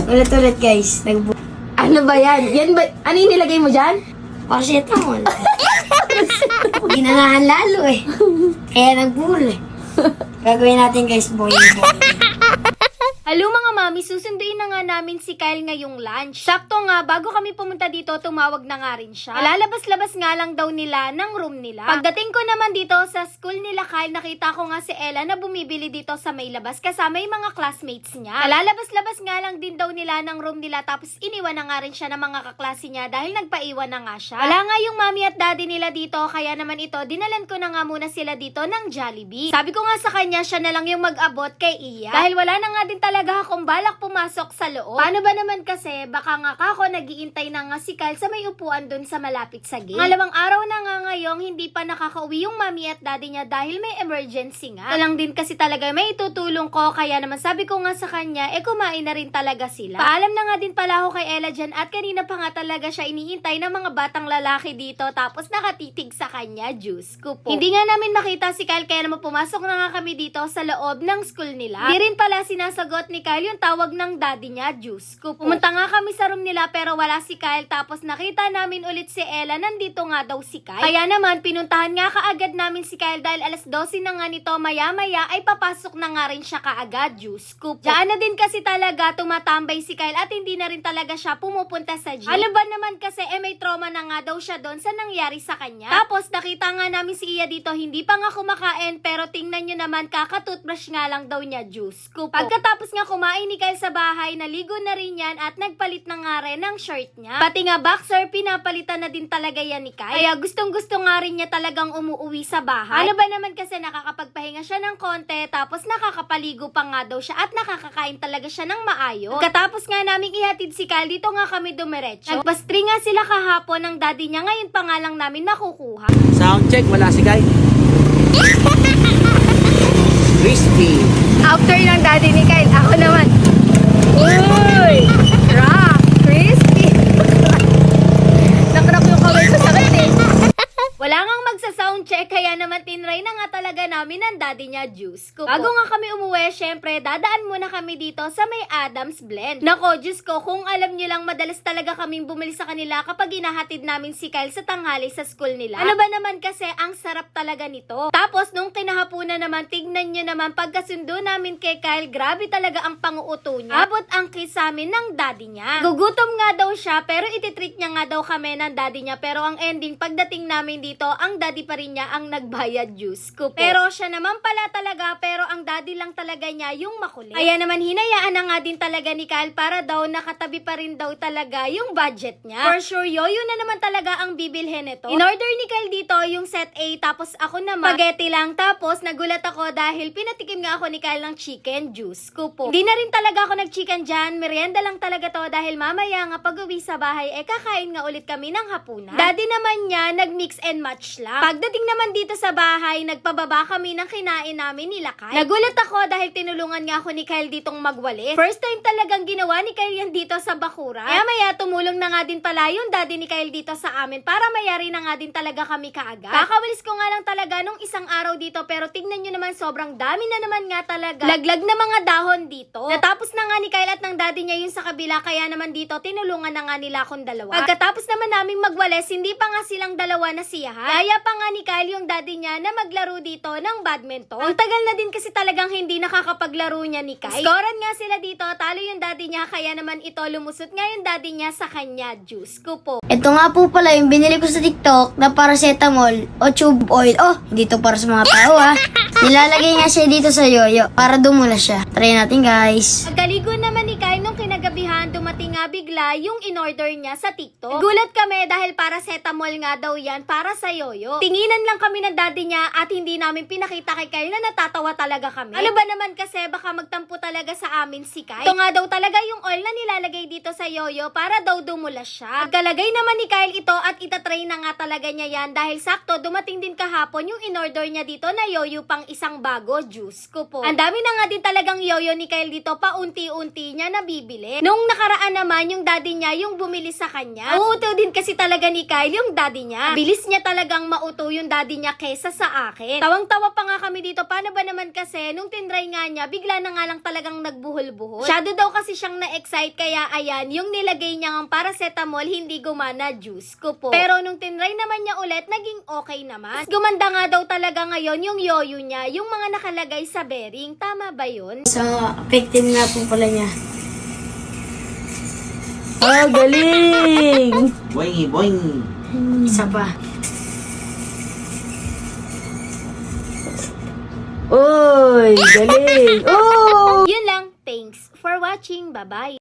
Ulit-ulit guys. Ano ba yan? Yan ba? Ano yung nilagay mo dyan? Paracetamol. Ginanahan lalo eh. Kaya nagbuhol eh. Gagawin natin guys, boing. Hello mga mami, susunduin na nga namin si Kyle ngayong lunch. Sakto nga, bago kami pumunta dito, tumawag na nga rin siya. Lalabas-labas nga lang daw nila ng room nila. Pagdating ko naman dito sa school nila Kyle, nakita ko nga si Ella na bumibili dito sa may labas kasama yung mga classmates niya. Lalabas-labas nga lang din daw nila ng room nila tapos iniwan na nga rin siya ng mga kaklase niya dahil nagpaiwan na nga siya. Wala nga yung mami at daddy nila dito, kaya naman ito, dinalan ko na nga muna sila dito ng Jollibee. Sabi ko nga sa kanya, siya na lang yung mag-abot kay Iya. Dahil wala na nga din talaga akong balak pumasok sa loob. Paano ba naman kasi, baka nga ako nagiintay na nga si Kyle sa may upuan dun sa malapit sa gate. Ngalawang araw na nga ngayong hindi pa nakakauwi yung mami at daddy niya dahil may emergency nga. Ito lang din kasi talaga may itutulong ko, kaya naman sabi ko nga sa kanya, kumain na rin talaga sila. Paalam na nga din pala ako kay Ella dyan at kanina pa nga talaga siya iniintay ng mga batang lalaki dito tapos nakatitig sa kanya, Diyos ko po. Hindi nga namin makita si Kyle kaya naman pumasok na nga kami dito sa loob ng school nila. Hindi rin pala sinasagot ni Kyle yung tawag ng daddy niya, Diyos ko po. Pumunta nga kami sa room nila pero wala si Kyle tapos nakita namin ulit si Ella, nandito nga daw si Kyle. Kaya naman pinuntahan nga kaagad namin si Kyle dahil alas 12 na nga nito, maya-maya ay papasok na nga rin siya kaagad, Diyos ko po. Diyan na din kasi talaga tumatambay si Kyle at hindi na rin talaga siya pumupunta sa gym. Alam ba naman kasi may trauma na nga daw siya doon sa nangyari sa kanya. Tapos nakita nga namin si Iya dito, hindi pa nga kumakain pero tingnan nyo naman kakatoothbrush nga lang daw niya, Diyos ko po. Pagkatapos nga kumain ni Kyle sa bahay, naligo na rin yan at nagpalit na nga rin ng shirt niya. Pati nga boxer, pinapalitan na din talaga yan ni Kyle. Kaya gustong-gusto nga rin niya talagang umuwi sa bahay. Ano ba naman kasi nakakapagpahinga siya ng konti, tapos nakakapaligo pa nga daw siya at nakakakain talaga siya ng maayos. Pagkatapos nga naming ihatid si Kyle, dito nga kami dumiretso. Nagpastring nga sila kahapon ng daddy niya, ngayon pa nga lang namin nakukuha. Sound check, wala si Guy. Crispy. After ng daddy ni Kyle, ako naman. Uy! Rock! Crispy! Nakrap yung kamay ko sakit eh. Wala ngang magsa-soundcheck, kaya naman tinry na nga talaga namin ng daddy niya, Diyos ko po. Bago nga kami umuwi, syempre, dadaan muna kami dito sa may Adams Blend. Nako, Diyos ko, kung alam niyo lang, madalas talaga kaming bumili sa kanila kapag inahatid namin si Kyle sa tanghali sa school nila. Ano ba naman kasi, ang sarap talaga nito. Tapos, nung kinahapunan naman, tignan niyo naman, pagkasundo namin kay Kyle, grabe talaga ang panguuto niya. Abot ang kiss sa amin ng daddy niya. Gugutom nga daw siya, pero ititreat niya nga daw kami ng daddy niya. Pero ang ending, pagdating namin dito, ang daddy pa rin niya ang nagbayad, Diyos ko po. Pero siya naman pala talaga, pero ang daddy lang talaga niya yung makulit. Kaya naman hinayaan na nga din talaga ni Kyle para daw nakatabi pa rin daw talaga yung budget niya. For sure, yoyo na naman talaga ang bibilhin nito. In-order ni Kyle dito yung set A, tapos ako naman spaghetti lang, tapos nagulat ako dahil pinatikim nga ako ni Kyle ng chicken, Diyos ko po. Hindi na rin talaga ako nag-chicken dyan, merienda lang talaga to dahil mamaya nga pag-uwi sa bahay, kakain nga ulit kami ng hapunan. Daddy naman niya, nag-mix and match lang. Pagdating naman dito sa bahay, nagpababa kami ng kinain namin nila Kyle. Nagulat ako dahil tinulungan nga ako ni Kyle ditong magwalis. First time talagang ginawa ni Kyle yan dito sa bakuran. Kaya maya tumulong na nga din pala yung daddy ni Kyle dito sa amin para mayari na nga din talaga kami kaagad. Kakawalis ko nga lang talaga nung isang araw dito pero tignan nyo naman sobrang dami na naman nga talaga. Laglag na mga dahon dito. Natapos na nga ni Kyle at ng daddy niya yung sa kabila kaya naman dito tinulungan na nga nila akong dalawa. Pagkatapos naman naming magwalis, hindi pa nga silang dalawa na siyahan. Kaya pa nga ni Kyle yung daddy niya na maglaro dito ng badminton. Ang tagal na din kasi talagang hindi nakakapaglaro niya ni Kyle. Scorean nga sila dito, talo yung daddy niya kaya naman ito lumusot nga yung daddy niya sa kanya, Diyos ko po. Ito nga po pala yung binili ko sa TikTok na paracetamol o tube oil. Oh, dito para sa mga tao ah. Nilalagay nga siya dito sa yoyo para dumula siya. Try natin guys. Pagkaligo naman ni Kyle nung kinagabihan, dumating nga bigla yung in-order niya sa TikTok. Gulat kami dahil paracetamol nga daw yan para sa yoyo. Tinginan lang kami ng daddy niya at hindi namin pinakita kay Kyle na natatawa talaga kami. Ano ba naman kasi baka magtampo talaga sa amin si Kyle. Ito nga daw talaga yung oil na nilalagay dito sa yoyo para daw dumula siya. Pagkalagay naman ni Kyle ito at itatry na nga talaga niya yan dahil sakto dumating din kahapon yung in-order niya dito na yoyo pang isang bago, Diyos ko po. Ang dami na nga din talagang yoyo ni Kyle dito, paunti-unti niya nabibili. Nung nakaraan naman, naman yung daddy niya yung bumili sa kanya. Uuto din kasi talaga ni Kyle yung daddy niya. Bilis niya talagang mauto yung daddy niya kesa sa akin. Tawang-tawa pa nga kami dito. Paano ba naman kasi nung tinry nga niya, bigla na nga lang talagang nagbuhol-buhol. Shadow daw kasi siyang na-excite kaya ayan, yung nilagay niya ng paracetamol hindi gumana, juice ko po. Pero nung tinry naman niya ulit, naging okay naman. Mas gumanda nga daw talaga ngayon yung yoyo niya, yung mga nakalagay sa bearing. Tama ba yun? So, effective nga po pala niya. Oh, galing! Boing, boing. Isa pa. Uy, galing! Oh! Yun lang. Thanks for watching. Bye-bye.